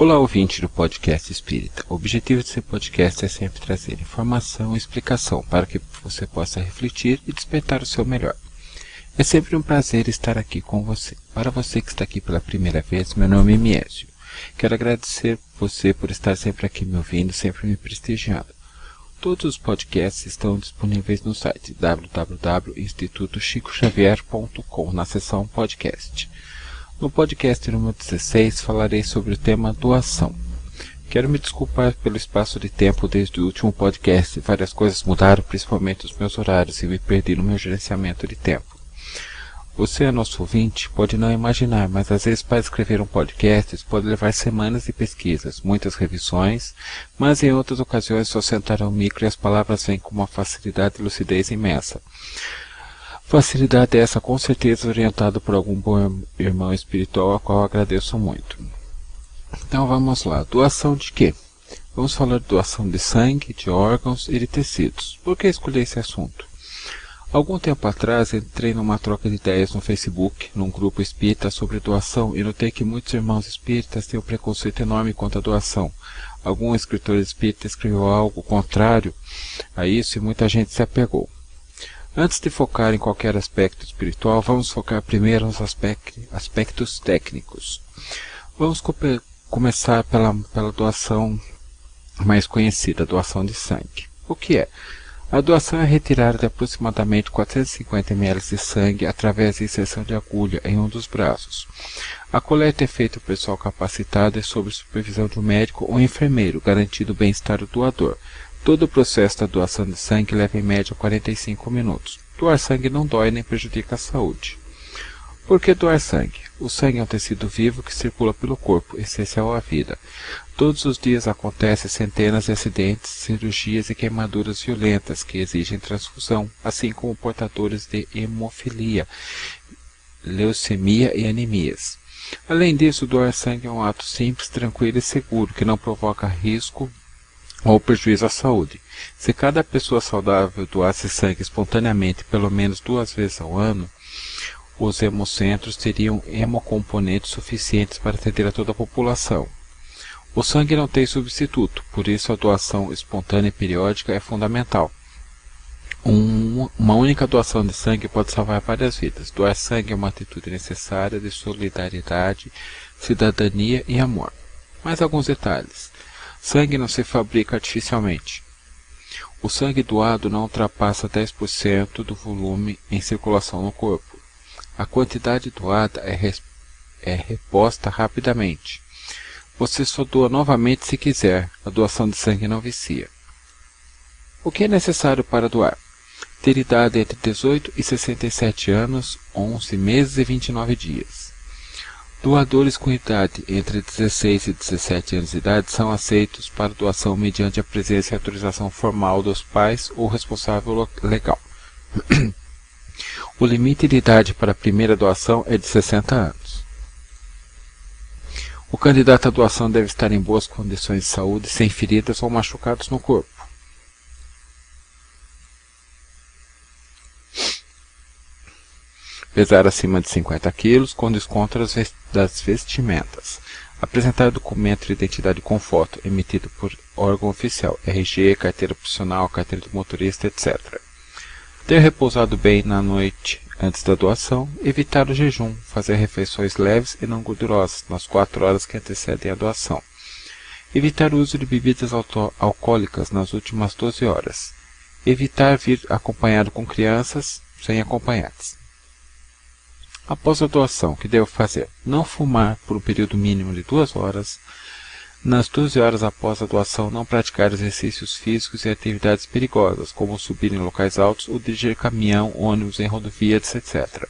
Olá, ouvinte do Podcast Espírita. O objetivo desse podcast é sempre trazer informação e explicação para que você possa refletir e despertar o seu melhor. É sempre um prazer estar aqui com você. Para você que está aqui pela primeira vez, meu nome é Miésio. Quero agradecer você por estar sempre aqui me ouvindo, sempre me prestigiando. Todos os podcasts estão disponíveis no site www.institutochicoxavier.com, na seção podcast. No podcast número 16 falarei sobre o tema doação. Quero me desculpar pelo espaço de tempo desde o último podcast. Várias coisas mudaram, principalmente os meus horários, e me perdi no meu gerenciamento de tempo. Você, nosso ouvinte, pode não imaginar, mas às vezes para escrever um podcast pode levar semanas de pesquisas, muitas revisões, mas em outras ocasiões só sentar ao micro e as palavras vêm com uma facilidade e lucidez imensa. Facilidade essa com certeza orientada por algum bom irmão espiritual, a qual agradeço muito. Então vamos lá, doação de quê? Vamos falar de doação de sangue, de órgãos e de tecidos. Por que escolher esse assunto? Algum tempo atrás entrei numa troca de ideias no Facebook, num grupo espírita sobre doação, e notei que muitos irmãos espíritas têm um preconceito enorme contra a doação. Algum escritor espírita escreveu algo contrário a isso e muita gente se apegou. Antes de focar em qualquer aspecto espiritual, vamos focar primeiro nos aspectos técnicos. Vamos começar pela doação mais conhecida, a doação de sangue. O que é? A doação é a retirada de aproximadamente 450 ml de sangue através da inserção de agulha em um dos braços. A coleta é feita por pessoal capacitado e sob supervisão de um médico ou enfermeiro, garantindo o bem-estar do doador. Todo o processo da doação de sangue leva em média 45 minutos. Doar sangue não dói nem prejudica a saúde. Por que doar sangue? O sangue é um tecido vivo que circula pelo corpo, essencial à vida. Todos os dias acontecem centenas de acidentes, cirurgias e queimaduras violentas que exigem transfusão, assim como portadores de hemofilia, leucemia e anemias. Além disso, doar sangue é um ato simples, tranquilo e seguro, que não provoca risco ou prejuízo à saúde. Se cada pessoa saudável doasse sangue espontaneamente pelo menos 2 vezes ao ano, os hemocentros teriam hemocomponentes suficientes para atender a toda a população. O sangue não tem substituto, por isso a doação espontânea e periódica é fundamental. Uma única doação de sangue pode salvar várias vidas. Doar sangue é uma atitude necessária de solidariedade, cidadania e amor. Mais alguns detalhes. Sangue não se fabrica artificialmente. O sangue doado não ultrapassa 10% do volume em circulação no corpo. A quantidade doada é reposta rapidamente. Você só doa novamente se quiser. A doação de sangue não vicia. O que é necessário para doar? Ter idade entre 18 e 67 anos, 11 meses e 29 dias. Doadores com idade entre 16 e 17 anos de idade são aceitos para doação mediante a presença e autorização formal dos pais ou responsável legal. O limite de idade para a primeira doação é de 60 anos. O candidato à doação deve estar em boas condições de saúde, sem feridas ou machucados no corpo. Pesar acima de 50 kg, com desconto das vestimentas. Apresentar documento de identidade com foto, emitido por órgão oficial, RG, carteira profissional, carteira de motorista, etc. Ter repousado bem na noite antes da doação. Evitar o jejum. Fazer refeições leves e não gordurosas nas 4 horas que antecedem a doação. Evitar o uso de bebidas alcoólicas nas últimas 12 horas. Evitar vir acompanhado com crianças, sem acompanhantes. Após a doação, o que devo fazer? Não fumar por um período mínimo de 2 horas. Nas 12 horas após a doação, não praticar exercícios físicos e atividades perigosas, como subir em locais altos ou dirigir caminhão, ônibus em rodovias, etc.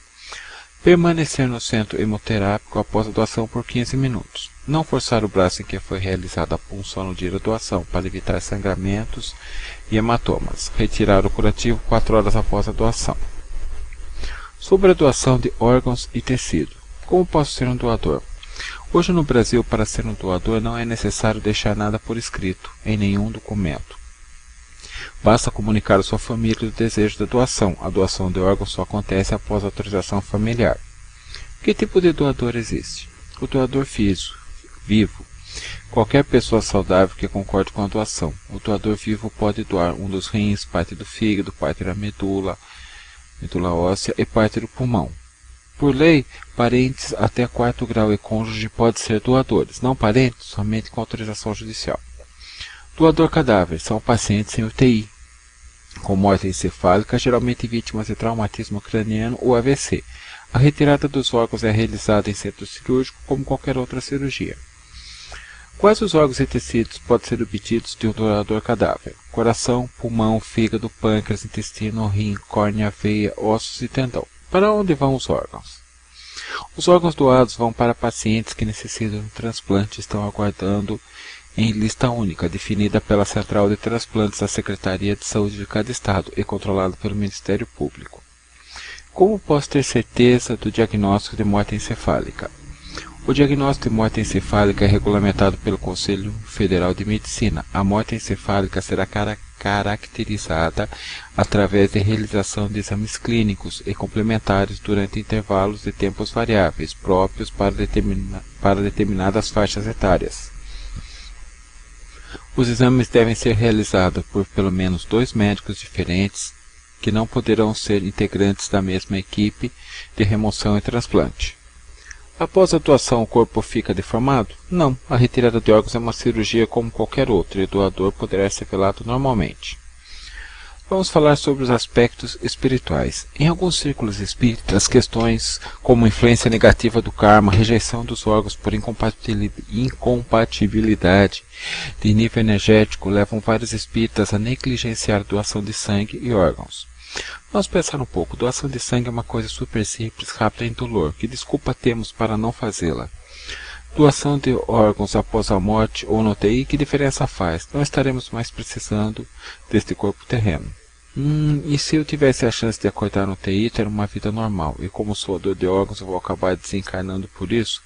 Permanecer no centro hemoterápico após a doação por 15 minutos. Não forçar o braço em que foi realizada a punção no dia da doação, para evitar sangramentos e hematomas. Retirar o curativo 4 horas após a doação. Sobre a doação de órgãos e tecido. Como posso ser um doador? Hoje no Brasil, para ser um doador, não é necessário deixar nada por escrito, em nenhum documento. Basta comunicar à sua família o desejo da doação. A doação de órgãos só acontece após autorização familiar. Que tipo de doador existe? O doador físico, vivo, Qualquer pessoa saudável que concorde com a doação. O doador vivo pode doar um dos rins, parte do fígado, parte da medula óssea e parte do pulmão. Por lei, parentes até 4º grau e cônjuge podem ser doadores, não parentes, somente com autorização judicial. Doador cadáver são pacientes em UTI, com morte encefálica, geralmente vítimas de traumatismo craniano ou AVC. A retirada dos órgãos é realizada em centro cirúrgico, como qualquer outra cirurgia. Quais os órgãos e tecidos podem ser obtidos de um doador cadáver? Coração, pulmão, fígado, pâncreas, intestino, rim, córnea, veia, ossos e tendão. Para onde vão os órgãos? Os órgãos doados vão para pacientes que necessitam de transplante e estão aguardando em lista única, definida pela Central de Transplantes da Secretaria de Saúde de cada estado e controlada pelo Ministério Público. Como posso ter certeza do diagnóstico de morte encefálica? O diagnóstico de morte encefálica é regulamentado pelo Conselho Federal de Medicina. A morte encefálica será caracterizada através da realização de exames clínicos e complementares durante intervalos de tempos variáveis, próprios para determinadas faixas etárias. Os exames devem ser realizados por pelo menos 2 médicos diferentes, que não poderão ser integrantes da mesma equipe de remoção e transplante. Após a doação, o corpo fica deformado? Não, a retirada de órgãos é uma cirurgia como qualquer outra e o doador poderá ser velado normalmente. Vamos falar sobre os aspectos espirituais. Em alguns círculos espíritas, questões como influência negativa do karma, rejeição dos órgãos por incompatibilidade de nível energético levam vários espíritas a negligenciar a doação de sangue e órgãos. Vamos pensar um pouco. Doação de sangue é uma coisa super simples, rápida e indolor. Que desculpa temos para não fazê-la? Doação de órgãos após a morte ou no UTI, que diferença faz? Não estaremos mais precisando deste corpo terreno. E se eu tivesse a chance de acordar no UTI e ter uma vida normal, e como sou doador de órgãos eu vou acabar desencarnando por isso?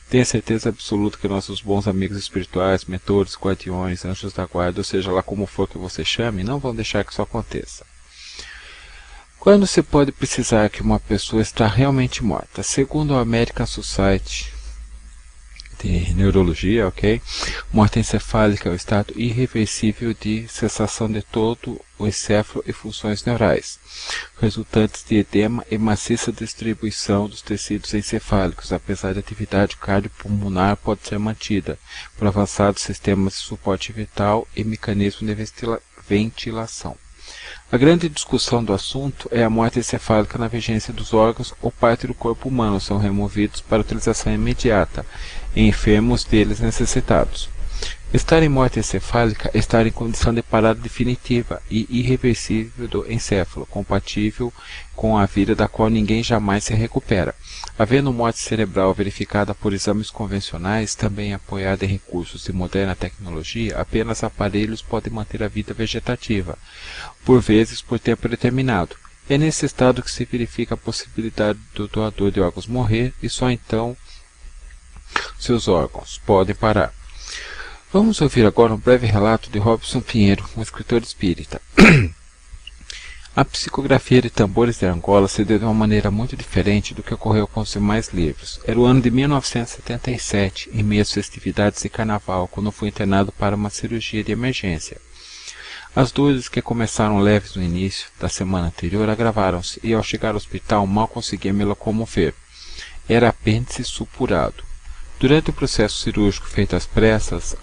Tenha certeza absoluta que nossos bons amigos espirituais, mentores, guardiões, anjos da guarda, ou seja lá como for que você chame, não vão deixar que isso aconteça. Quando se pode precisar que uma pessoa está realmente morta? Segundo a American Society de Neurologia, morte encefálica é o estado irreversível de cessação de todo o encéfalo e funções neurais, resultantes de edema e maciça distribuição dos tecidos encefálicos, apesar da atividade cardiopulmonar pode ser mantida por avançados sistemas de suporte vital e mecanismos de ventilação. A grande discussão do assunto é a morte encefálica na vigência dos órgãos ou parte do corpo humano são removidos para utilização imediata em enfermos deles necessitados. Estar em morte encefálica é estar em condição de parada definitiva e irreversível do encéfalo, compatível com a vida da qual ninguém jamais se recupera. Havendo morte cerebral verificada por exames convencionais, também apoiada em recursos de moderna tecnologia, apenas aparelhos podem manter a vida vegetativa, por vezes por tempo determinado. É nesse estado que se verifica a possibilidade do doador de órgãos morrer e só então seus órgãos podem parar. Vamos ouvir agora um breve relato de Robson Pinheiro, um escritor espírita. A psicografia de Tambores de Angola se deu de uma maneira muito diferente do que ocorreu com os demais livros. Era o ano de 1977, em meio às festividades de carnaval, quando fui internado para uma cirurgia de emergência. As dores, que começaram leves no início da semana anterior, agravaram-se e ao chegar ao hospital mal conseguia me locomover. Era apêndice supurado. Durante o processo cirúrgico feito às pressas,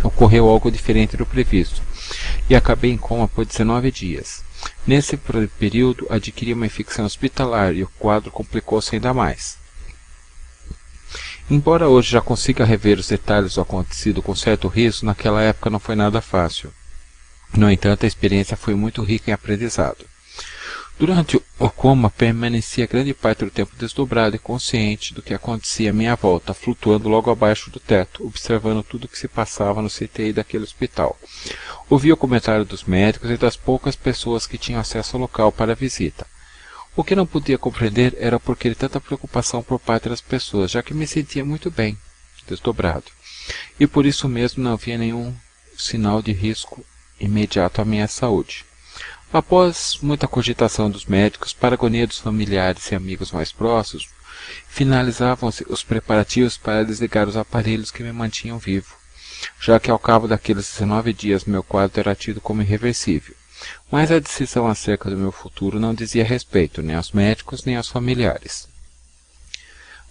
ocorreu algo diferente do previsto, e acabei em coma por 19 dias. Nesse período, adquiri uma infecção hospitalar e o quadro complicou-se ainda mais. Embora hoje já consiga rever os detalhes do acontecido com certo riso, naquela época não foi nada fácil. No entanto, a experiência foi muito rica em aprendizado. Durante o coma, permanecia grande parte do tempo desdobrado e consciente do que acontecia à minha volta, flutuando logo abaixo do teto, observando tudo o que se passava no CTI daquele hospital. Ouvia o comentário dos médicos e das poucas pessoas que tinham acesso ao local para a visita. O que não podia compreender era o porquê de tanta preocupação por parte das pessoas, já que me sentia muito bem, desdobrado. E por isso mesmo não havia nenhum sinal de risco imediato à minha saúde. Após muita cogitação dos médicos, para a agonia dos familiares e amigos mais próximos, Finalizavam-se os preparativos para desligar os aparelhos que me mantinham vivo, já que ao cabo daqueles 19 dias meu quadro era tido como irreversível. Mas a decisão acerca do meu futuro não dizia respeito nem aos médicos nem aos familiares.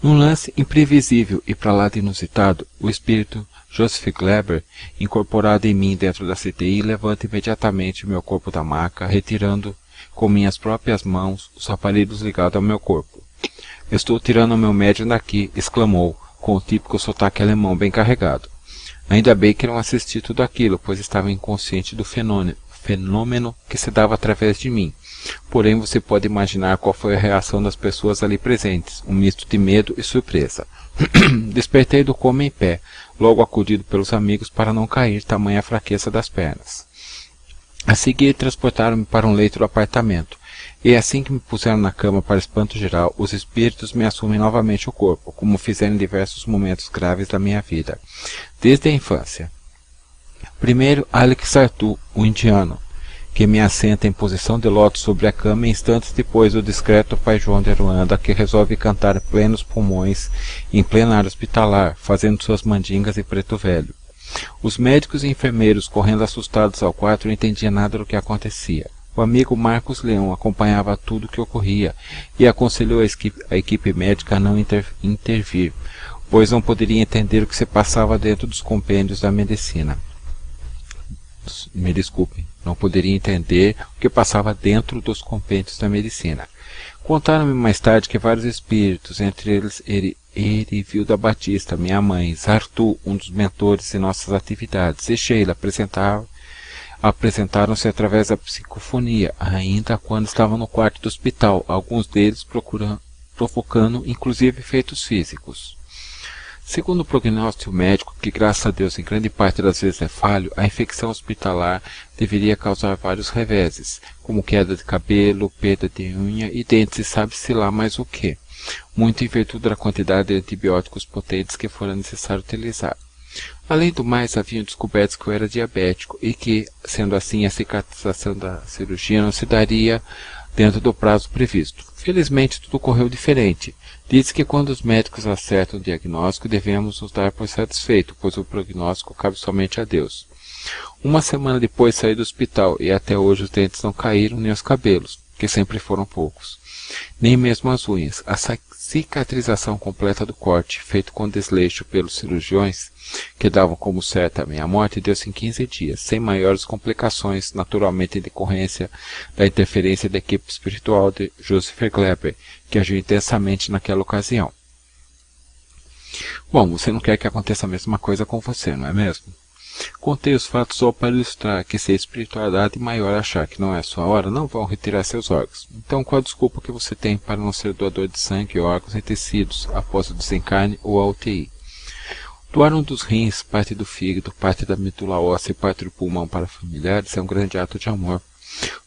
Num lance imprevisível e para lá de inusitado, o espírito Joseph Gleber, incorporado em mim dentro da CTI, levanta imediatamente meu corpo da maca, retirando com minhas próprias mãos os aparelhos ligados ao meu corpo. "Estou tirando o meu médium daqui", exclamou, com o típico sotaque alemão bem carregado. Ainda bem que não assisti tudo aquilo, pois estava inconsciente do fenômeno que se dava através de mim. Porém, você pode imaginar qual foi a reação das pessoas ali presentes, um misto de medo e surpresa. Despertei do coma em pé, logo acudido pelos amigos para não cair, tamanha a fraqueza das pernas. A seguir, transportaram-me para um leito do apartamento, e assim que me puseram na cama para espanto geral, os espíritos me assumem novamente o corpo, como fizeram em diversos momentos graves da minha vida, desde a infância. Primeiro, Alex Arthur, o indiano, que me assenta em posição de lótus sobre a cama, e instantes depois o discreto pai João de Aruanda, que resolve cantar plenos pulmões em plena área hospitalar, fazendo suas mandingas e preto velho. Os médicos e enfermeiros, correndo assustados ao quarto, não entendiam nada do que acontecia. O amigo Marcos Leão acompanhava tudo o que ocorria e aconselhou a equipe médica a não intervir, pois não poderia entender o que se passava dentro dos compêndios da medicina. Me desculpem, não poderia entender o que passava dentro dos compêndios da medicina. Contaram-me mais tarde que vários espíritos, entre eles Erivilda Batista, minha mãe, Arthur, um dos mentores em nossas atividades, e Sheila, apresentaram-se através da psicofonia, ainda quando estavam no quarto do hospital, alguns deles provocando inclusive efeitos físicos. Segundo o prognóstico médico, que graças a Deus em grande parte das vezes é falho, a infecção hospitalar deveria causar vários reveses, como queda de cabelo, perda de unha e dentes e sabe-se lá mais o que, muito em virtude da quantidade de antibióticos potentes que fora necessário utilizar. Além do mais, haviam descoberto que eu era diabético e que, sendo assim, a cicatrização da cirurgia não se daria dentro do prazo previsto. Felizmente, tudo correu diferente. Diz que quando os médicos acertam o diagnóstico, devemos nos dar por satisfeito, pois o prognóstico cabe somente a Deus. Uma semana depois saí do hospital e até hoje os dentes não caíram nem os cabelos, que sempre foram poucos, nem mesmo as unhas. A cicatrização completa do corte, feito com desleixo pelos cirurgiões, que davam como certa a minha morte, deu-se em 15 dias, sem maiores complicações, naturalmente em decorrência da interferência da equipe espiritual de Joseph Gleber, que agiu intensamente naquela ocasião. Bom, você não quer que aconteça a mesma coisa com você, não é mesmo? Contei os fatos só para ilustrar que se a espiritualidade maior achar que não é sua hora, não vão retirar seus órgãos. Então, qual a desculpa que você tem para não ser doador de sangue, órgãos e tecidos após o desencarne ou a UTI? Doar um dos rins, parte do fígado, parte da medula óssea e parte do pulmão para familiares é um grande ato de amor.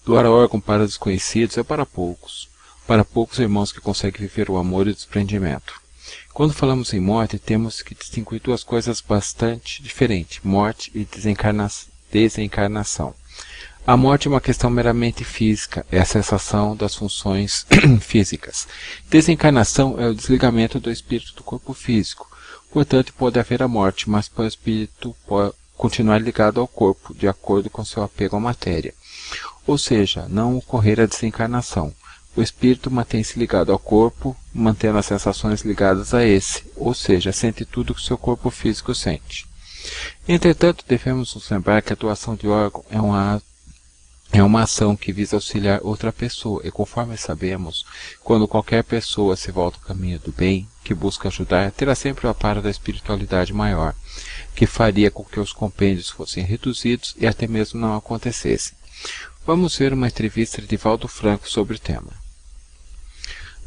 Doar órgão para desconhecidos é para poucos irmãos que conseguem viver o amor e o desprendimento. Quando falamos em morte, temos que distinguir duas coisas bastante diferentes, morte e desencarnação. A morte é uma questão meramente física, é a cessação das funções físicas. Desencarnação é o desligamento do espírito do corpo físico. Portanto, pode haver a morte, mas o espírito pode continuar ligado ao corpo, de acordo com seu apego à matéria. Ou seja, não ocorrer a desencarnação. O espírito mantém-se ligado ao corpo, mantendo as sensações ligadas a esse, ou seja, sente tudo que seu corpo físico sente. Entretanto, devemos nos lembrar que a doação de órgão é uma ação que visa auxiliar outra pessoa, e conforme sabemos, quando qualquer pessoa se volta ao caminho do bem, que busca ajudar, terá sempre o amparo da espiritualidade maior, que faria com que os compêndios fossem reduzidos e até mesmo não acontecessem. Vamos ver uma entrevista de Divaldo Franco sobre o tema.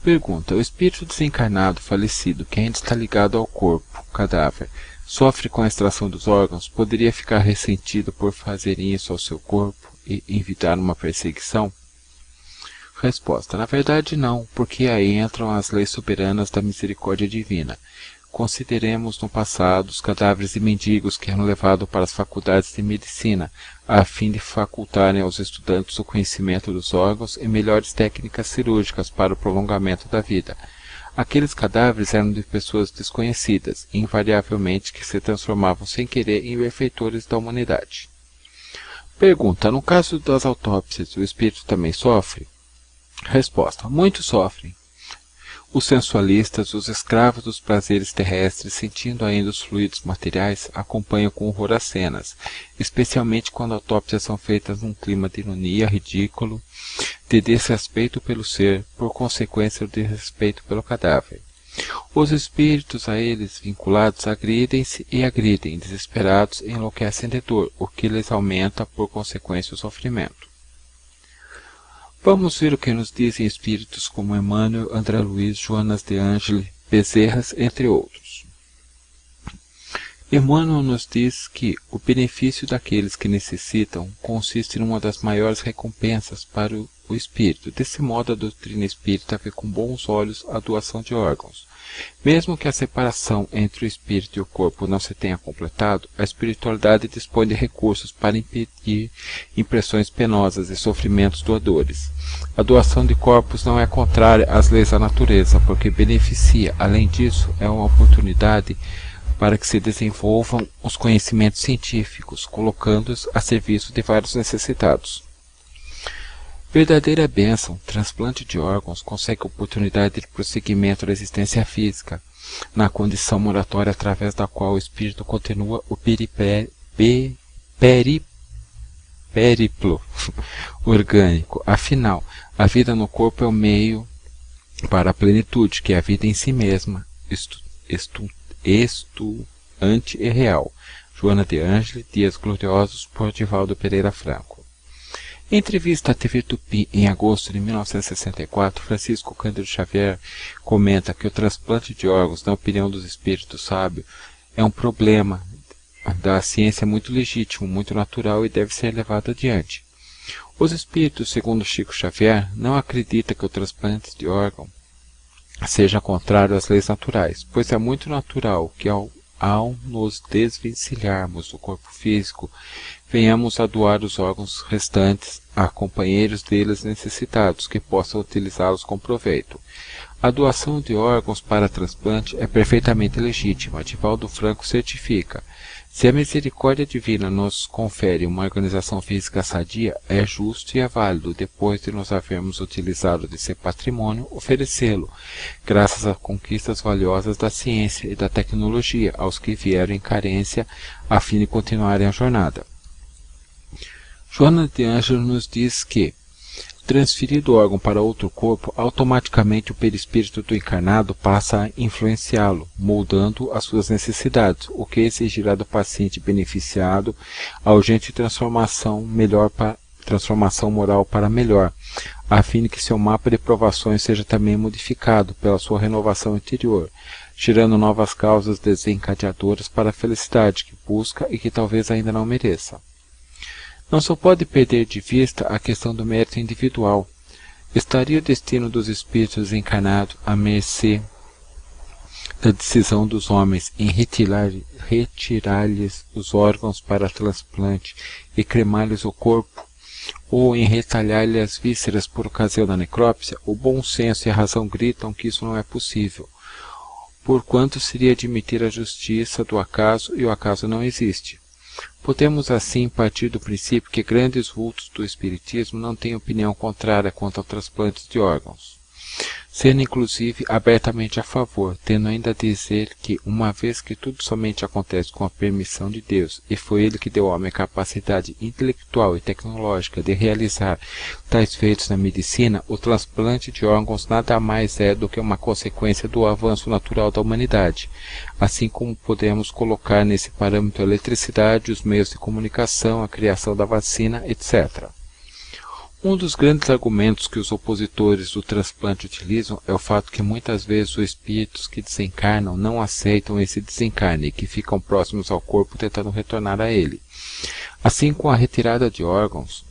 Pergunta: o espírito desencarnado falecido, que ainda está ligado ao corpo, cadáver, sofre com a extração dos órgãos, poderia ficar ressentido por fazer isso ao seu corpo e evitar uma perseguição? Resposta: na verdade não, porque aí entram as leis soberanas da misericórdia divina. Consideremos no passado os cadáveres de mendigos que eram levados para as faculdades de medicina, a fim de facultarem aos estudantes o conhecimento dos órgãos e melhores técnicas cirúrgicas para o prolongamento da vida. Aqueles cadáveres eram de pessoas desconhecidas, invariavelmente que se transformavam sem querer em benfeitores da humanidade. Pergunta: no caso das autópsias, o espírito também sofre? Resposta: muitos sofrem. Os sensualistas, os escravos dos prazeres terrestres, sentindo ainda os fluidos materiais, acompanham com horror as cenas, especialmente quando autópsias são feitas num clima de ironia, ridículo, de desrespeito pelo ser, por consequência do desrespeito pelo cadáver. Os espíritos a eles vinculados agridem-se e agridem, desesperados, e enlouquecem de dor, o que lhes aumenta, por consequência, o sofrimento. Vamos ver o que nos dizem espíritos como Emmanuel, André Luiz, Joanas de Ângeles, Bezerras, entre outros. Emmanuel nos diz que o benefício daqueles que necessitam consiste em uma das maiores recompensas para o espírito. Desse modo, a doutrina espírita vê com bons olhos a doação de órgãos. Mesmo que a separação entre o espírito e o corpo não se tenha completado, a espiritualidade dispõe de recursos para impedir impressões penosas e sofrimentos doadores. A doação de corpos não é contrária às leis da natureza, porque beneficia. Além disso, é uma oportunidade para que se desenvolvam os conhecimentos científicos, colocando-os a serviço de vários necessitados. Verdadeira bênção, transplante de órgãos consegue oportunidade de prosseguimento da existência física, na condição moratória através da qual o espírito continua o periplo orgânico. Afinal, a vida no corpo é o meio para a plenitude, que é a vida em si mesma, estuante e real. Joana de Ângeles, Dias Gloriosos, por Divaldo Pereira Franco. Em entrevista à TV Tupi, em agosto de 1964, Francisco Cândido Xavier comenta que o transplante de órgãos, na opinião dos espíritos sábios, é um problema da ciência muito legítimo, muito natural e deve ser levado adiante. Os espíritos, segundo Chico Xavier, não acreditam que o transplante de órgão seja contrário às leis naturais, pois é muito natural que ao nos desvencilharmos do corpo físico, venhamos a doar os órgãos restantes a companheiros deles necessitados, que possam utilizá-los com proveito. A doação de órgãos para transplante é perfeitamente legítima. Divaldo Franco certifica: se a misericórdia divina nos confere uma organização física sadia, é justo e é válido, depois de nos havermos utilizado de seu patrimônio, oferecê-lo, graças a conquistas valiosas da ciência e da tecnologia, aos que vieram em carência, a fim de continuarem a jornada. Joana de Ângeles nos diz que, transferido o órgão para outro corpo, automaticamente o perispírito do encarnado passa a influenciá-lo, moldando as suas necessidades, o que exigirá do paciente beneficiado a urgente transformação moral para melhor, a fim de que seu mapa de provações seja também modificado pela sua renovação interior, gerando novas causas desencadeadoras para a felicidade que busca e que talvez ainda não mereça. Não se pode perder de vista a questão do mérito individual. Estaria o destino dos espíritos encarnados à mercê da decisão dos homens em retirar-lhes os órgãos para transplante e cremar-lhes o corpo, ou em retalhar-lhe as vísceras por ocasião da necrópsia? O bom senso e a razão gritam que isso não é possível, porquanto seria admitir a justiça do acaso, e o acaso não existe. Podemos assim partir do princípio que grandes vultos do espiritismo não têm opinião contrária quanto ao transplante de órgãos, sendo inclusive abertamente a favor, tendo ainda a dizer que, uma vez que tudo somente acontece com a permissão de Deus, e foi Ele que deu ao homem a capacidade intelectual e tecnológica de realizar tais feitos na medicina, o transplante de órgãos nada mais é do que uma consequência do avanço natural da humanidade, assim como podemos colocar nesse parâmetro a eletricidade, os meios de comunicação, a criação da vacina, etc. Um dos grandes argumentos que os opositores do transplante utilizam é o fato que muitas vezes os espíritos que desencarnam não aceitam esse desencarne e que ficam próximos ao corpo tentando retornar a ele. Assim, com a retirada de órgãos,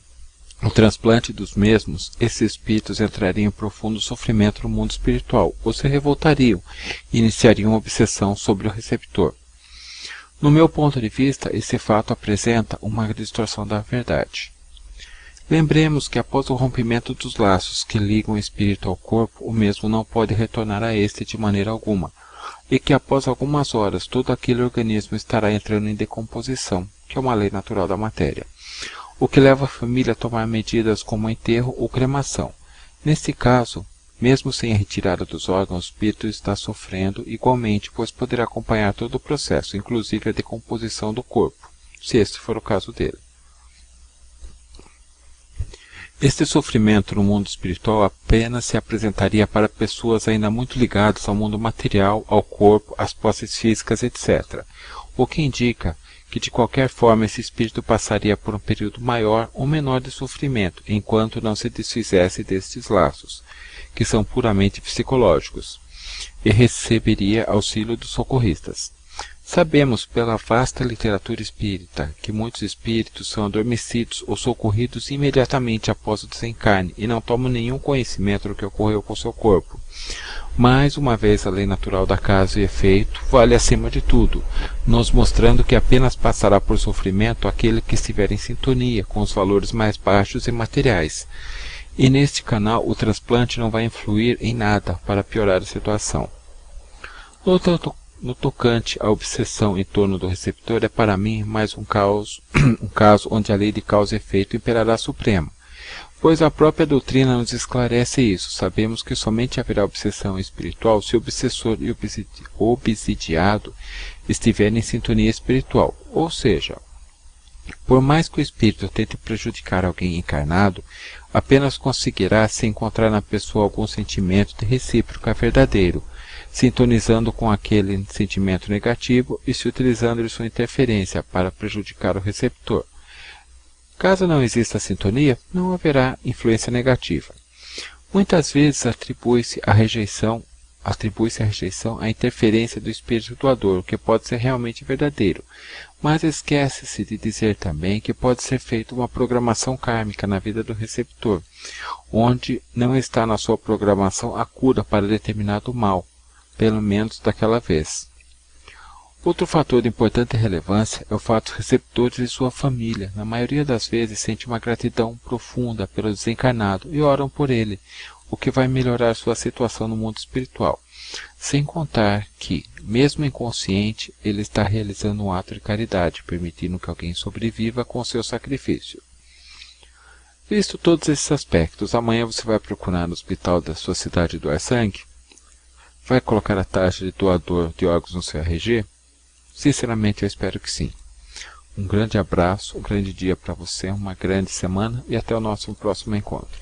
o transplante dos mesmos, esses espíritos entrariam em profundo sofrimento no mundo espiritual, ou se revoltariam e iniciariam uma obsessão sobre o receptor. No meu ponto de vista, esse fato apresenta uma distorção da verdade. Lembremos que após o rompimento dos laços que ligam o espírito ao corpo, o mesmo não pode retornar a este de maneira alguma, e que após algumas horas todo aquele organismo estará entrando em decomposição, que é uma lei natural da matéria, o que leva a família a tomar medidas como enterro ou cremação. Neste caso, mesmo sem a retirada dos órgãos, o espírito está sofrendo igualmente, pois poderá acompanhar todo o processo, inclusive a decomposição do corpo, se este for o caso dele. Este sofrimento no mundo espiritual apenas se apresentaria para pessoas ainda muito ligadas ao mundo material, ao corpo, às posses físicas, etc. O que indica que de qualquer forma esse espírito passaria por um período maior ou menor de sofrimento, enquanto não se desfizesse destes laços, que são puramente psicológicos, e receberia auxílio dos socorristas. Sabemos pela vasta literatura espírita que muitos espíritos são adormecidos ou socorridos imediatamente após o desencarne e não tomam nenhum conhecimento do que ocorreu com seu corpo. Mais uma vez, a lei natural da causa e efeito vale acima de tudo, nos mostrando que apenas passará por sofrimento aquele que estiver em sintonia com os valores mais baixos e materiais. E neste canal o transplante não vai influir em nada para piorar a situação. No tocante à obsessão em torno do receptor, é para mim mais um caso onde a lei de causa e efeito imperará supremo, pois a própria doutrina nos esclarece isso. Sabemos que somente haverá obsessão espiritual se o obsessor e o obsidiado estiverem em sintonia espiritual, ou seja, por mais que o espírito tente prejudicar alguém encarnado, apenas conseguirá se encontrar na pessoa algum sentimento de recíproca verdadeiro, sintonizando com aquele sentimento negativo e se utilizando de sua interferência para prejudicar o receptor. Caso não exista sintonia, não haverá influência negativa. Muitas vezes atribui-se a rejeição à interferência do espírito doador, o que pode ser realmente verdadeiro, mas esquece-se de dizer também que pode ser feita uma programação kármica na vida do receptor, onde não está na sua programação a cura para determinado mal, pelo menos daquela vez. Outro fator de importante relevância é o fato dos receptores e sua família, na maioria das vezes, sentem uma gratidão profunda pelo desencarnado e oram por ele, o que vai melhorar sua situação no mundo espiritual. Sem contar que, mesmo inconsciente, ele está realizando um ato de caridade, permitindo que alguém sobreviva com seu sacrifício. Visto todos esses aspectos, amanhã você vai procurar no hospital da sua cidade doar sangue? Vai colocar a taxa de doador de órgãos no seu RG? Sinceramente, eu espero que sim. Um grande abraço, um grande dia para você, uma grande semana e até o nosso próximo encontro.